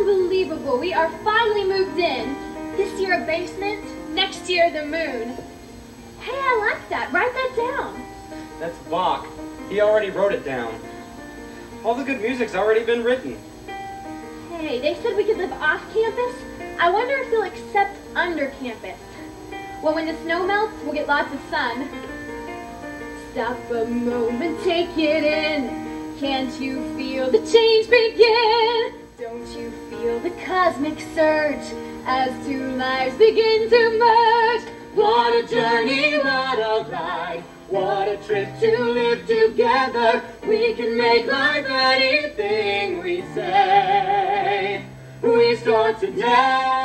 Unbelievable. We are finally moved in. This year a basement, next year the moon. Hey, I like that. Write that down. That's Bach. He already wrote it down. All the good music's already been written. Hey, they said we could live off campus. I wonder if they'll accept under campus. Well, when the snow melts, we'll get lots of sun. Stop a moment, take it in. Can't you feel the change begin? Don't you feel the cosmic surge as two lives begin to merge? What a journey, what a ride. What a trip to live together. We can make life anything we say. We start today.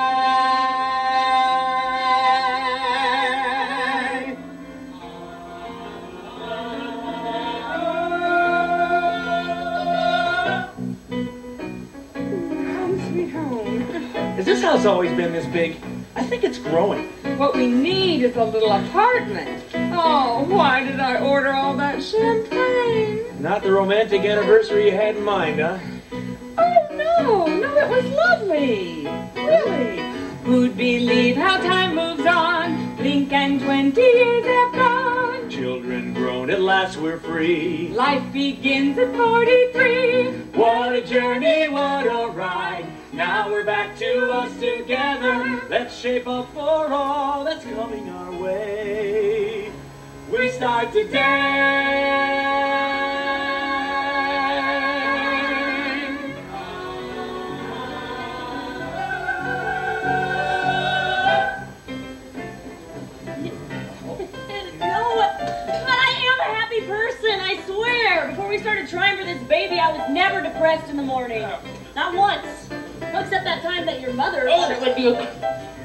Has this house always been this big? I think it's growing. What we need is a little apartment. Oh, why did I order all that champagne? Not the romantic anniversary you had in mind, huh? Oh, no, it was lovely. Really. Who'd believe how time moves on? Blink and 20 years have gone. Children grown, at last we're free. Life begins at 43. What a journey, what a ride. Now we're back to us together. Let's shape up for all that's coming our way. We start today. Person, I swear. Before we started trying for this baby, I was never depressed in the morning. Not once. No, except that time that your mother thought it would be.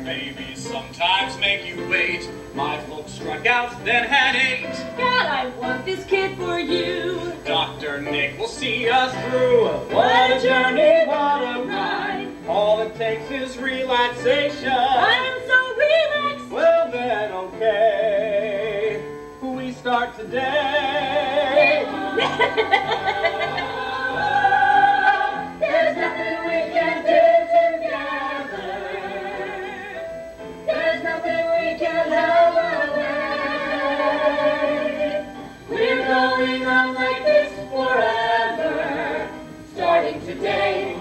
Babies sometimes make you wait. My folks struck out, then had 8. God, I want this kid for you. Dr. Nick will see us through. What a journey, what a ride. All it takes is relaxation. I'm so relaxed. Well then, okay. We start today. There's nothing we can do together. There's nothing we can help away. We're going on like this forever, starting today.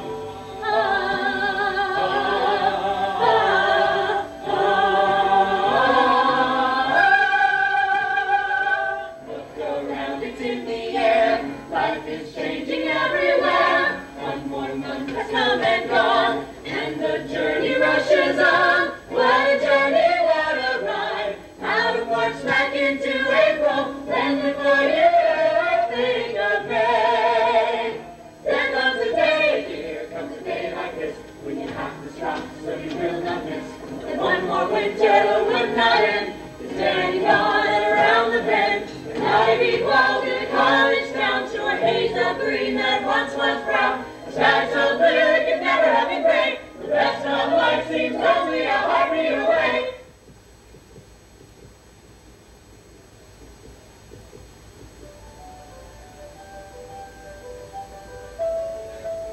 Come and gone, and the journey rushes on. What a journey, what a ride. Out of March back into April, then before you ever think of May. There comes a day, here comes a day like this, when you have to stop so you will not miss. And one more winter the would not end. It's turning on and around the bend. An ivy walls in a college town, to a haze of green that once was brown. Sky so blue it could never have been gray. The rest of life seems lonely, a heartbeat away.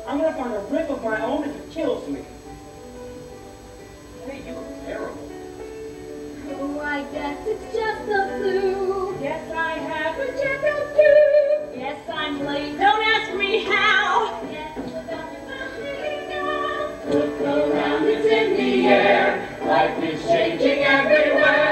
I'm gonna find a rip of my own if it kills me. Hey, you look terrible. Oh, I guess it's just the flu. Yes, I have a checkup too. Yes, I'm late. Don't ask me how. Look around, it's in the air. Life is changing everywhere.